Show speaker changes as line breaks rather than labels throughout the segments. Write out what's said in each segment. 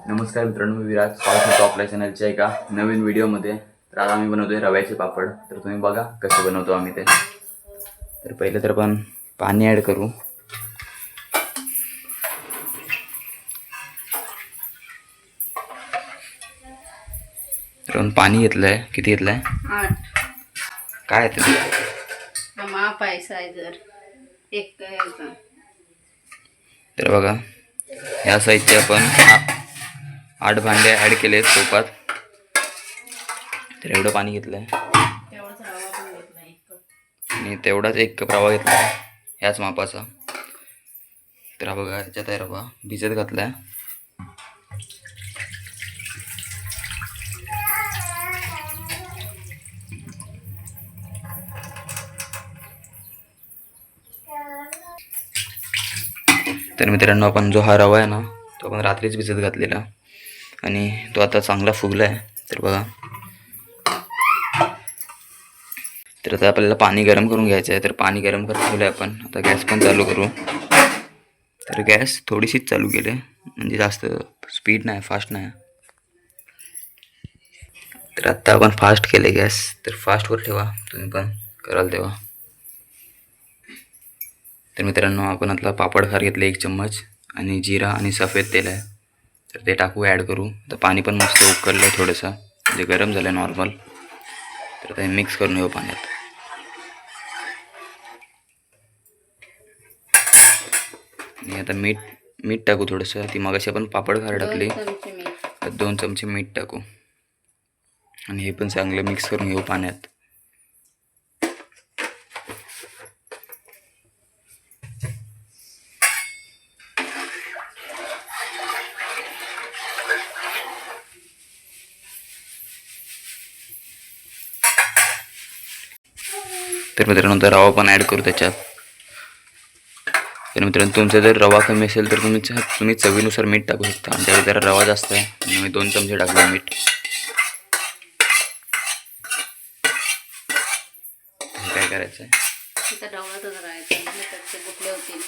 नमस्कार मित्रांनो, मी विराज. स्वागत करतो आपल्या चॅनलच्या एका नवीन व्हिडिओमध्ये. तर आज आम्ही बनवतोय रव्याचे पापड. तर तुम्ही बघा कसे बनवतो आम्ही ते. तर पहिले तर आपण पाणी ॲड करू. तर आपण पाणी घेतलंय. किती घेतलंय?
8.
काय आहे ते?
माप आहे साईजर एक याचा.
तर बघा ह्या साईजचे आपण 8 भांडे ॲड केले सोपात. तर एवढं पाणी घेतलंय
तेवढाच रवा पण घेतला 1 कप.
आणि तेवढाच 1 कप रवा घेतला ह्याच मापाचा. तर हा बघा ह्याच्यात आहे रवा भिजत घातलाय. तर मित्रांनो, आपण जो हा रवा आहे ना तो आपण रात्रीच भिजत घातलेला आणि तो आता चांगला फुगला आहे. तर बघा, तर आता आपल्याला पाणी गरम करून घ्यायचं आहे. तर पाणी गरम करत ठेवलं आहे आपण. आता गॅस पण चालू करू. तर गॅस थोडीशीच चालू केली, म्हणजे जास्त स्पीड नाही, फास्ट नाही. तर आत्ता आपण फास्ट केले गॅस. तर फास्टवर ठेवा तुम्ही पण कराल तेव्हा. तर मित्रांनो, आपण आता पापड खार घेतले 1 चम्मच आणि जिरा आणि सफेद तेल आहे. तर ते टाकू, ॲड करू. तर पाणी पण मस्त उकळलं आहे थोडंसं, म्हणजे गरम झालं आहे नॉर्मल. तर ते मिक्स करून घेऊ पाण्यात. आणि आता मीठ टाकू थोडंसं. ती मगाशी आपण पापड खार टाकली,
2 चमचे मीठ.
2 चमचे मीठ टाकू आणि हे पण चांगलं मिक्स करून घेऊ पाण्यात. तर मित्रांनो, तर रवा पण ॲड करू त्याच्यात. तर मित्रांनो, तुमचा जर रवा कमी असेल तर तुम्ही चवीनुसार मीठ टाकू शकता. आमच्याकडे जरा रवा जास्त आहे आणि मी 2 चमचे टाकले मीठ. काय करायचं आहे,
इथं ढवळतच राहायचं, म्हणजे त्याचे गुठले होतील.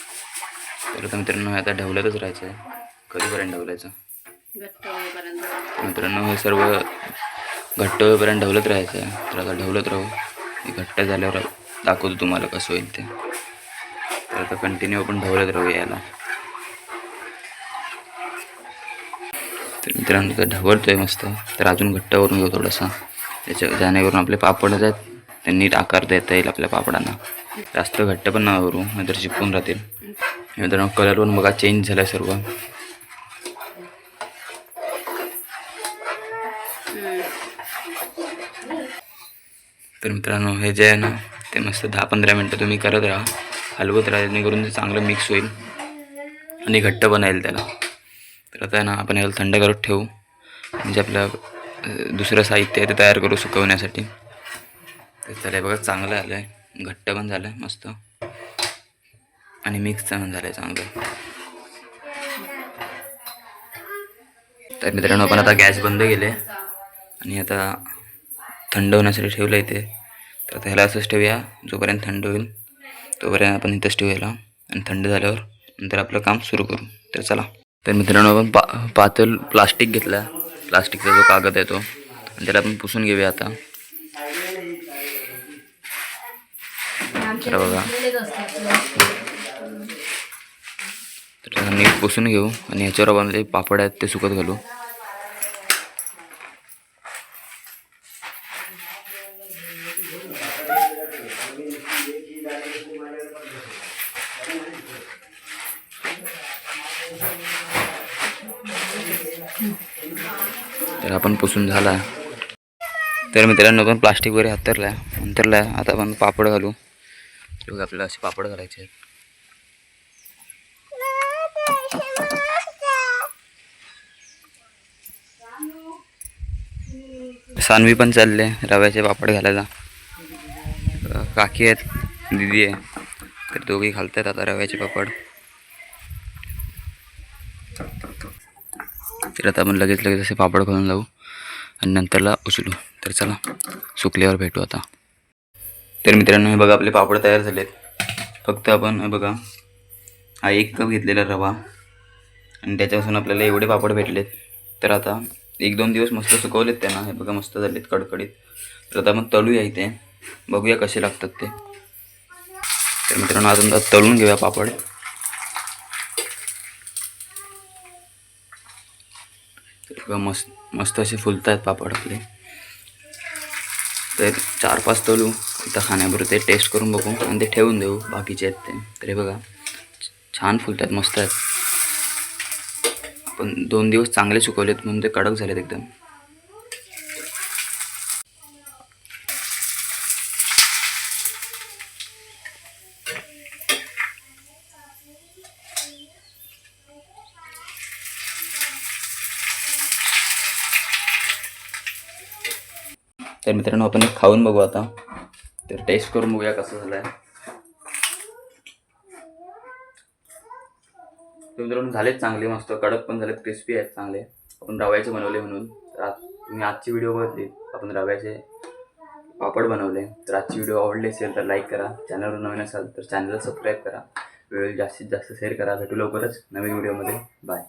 तर आता मित्रांनो आता ढवलतच राहायचं आहे. कधीपर्यंत ढवलायचं?
घट्ट होईपर्यंत.
मित्रांनो, हे सर्व घट्ट होईपर्यंत ढवलत राहायचं आहे. तर आता ढवलत राहू. हे घट्ट झाल्यावर दाखवतो तुम्हाला कसं होईल ते. तर आता कंटिन्यू आपण ढवलत राहू याला. तर मित्रांनो, तर ढवळतोय मस्त. तर अजून घट्ट करून घेऊ थोडासा, जेणेकरून आपले पापड जे आहेत ते नीट आकार देता येईल आपल्या पापडांना. जास्त घट्ट पण नका करू, नाहीतर चिपकून राहतील. मित्रांनो, कलर पण बघा चेंज झाला सर्व. तर मित्रांनो, हे जे आहे ना ते मस्त 10-15 मिनटं तुम्ही करत राहा, हलवत राहा, जेणेकरून ते चांगलं मिक्स होईल आणि घट्ट बनायला त्याला. तर आता आहे ना आपण याला थंड करत ठेवू, म्हणजे आपलं दुसरं साहित्य आहे ते तयार करू सुकवण्यासाठी. तर त्याला बघा चांगलं आलं आहे, घट्ट पण झालं आहे मस्त आणि मिक्स पण झालं आहे चांगलं. तर मित्रांनो, आपण आता गॅस बंद केले आणि आता थंड होण्यासाठी ठेवलं आहे ते. तर आता ह्याला असंच ठेवूया, जोपर्यंत थंड होईल तोपर्यंत आपण इथंच ठेवूया आणि थंड झाल्यावर नंतर आपलं काम सुरू करू. तर चला. तर मित्रांनो, आपण पातळ प्लास्टिक घेतला, प्लास्टिकचा जो कागद आहे तो, आणि त्याला आपण पुसून घेऊया आता. तर बघा, तर नीट पुसून घेऊ आणि ह्याच्यावर आपण जे पापड आहेत ते सुकत घालू. तर आपण पुसून झाला. तर मित्रांनो, आपण प्लास्टिक वगैरे अंतरला. आता आपण पापड घालू. तर आपल्याला असे पापड घालायचे आहेत. सानवी पण चालले रव्याचे पापड घालायला. काकी आहेत, दिदी आहे, तर दोघी घालतात आता रव्याचे पापड. तर आता आपण लगेच असे पापड घालून लावू आणि नंतरला उचलू. तर चला, सुकल्यावर भेटू आता. तर मित्रांनो, हे बघा आपले पापड तयार झालेत. फक्त आपण हे बघा, हा 1 कप घेतलेला रवा आणि त्याच्यापासून आपल्याला एवढे पापड भेटलेत. तर आता 1-2 दिवस मस्त सुकवलेत त्यांना, हे बघा मस्त झालेत कडकडीत. तर आता मग तळूया इथे, बघूया कसे लागतात ते. तर मित्रांनो अजून तळून घेऊया पापड. तर बघा मस्त मस्त असे फुलत आहेत पापड आपले. तर 4-5 तळू इथं खाण्याबरोबर, ते टेस्ट करून बघू आणि ते ठेवून देऊ बाकीचे आहेत ते. तर हे बघा छान फुलत आहेत, मस्त आहेत. आपण 2 दिवस चांगले सुकवलेत म्हणून ते कडक झालेत एकदम. तर मित्रांनो आपण एक खाऊन बघू आता. तर टेस्ट करून बघूया कसं झालं आहे. तर मित्रांनो झालेत चांगले, मस्त कडक पण झालेत, क्रिस्पी आहेत चांगले. आपण रव्याचे बनवले म्हणून. तर तुम्ही आजची व्हिडिओ बघितली, आपण रव्याचे पापड बनवले. तर आजची व्हिडिओ आवडली असेल तर लाईक करा, चॅनलवर नवीन असाल तर चॅनलला सबस्क्राईब करा, व्हिडिओ जास्तीत जास्त शेअर करा. भेटू लवकरच नवीन व्हिडिओमध्ये. बाय.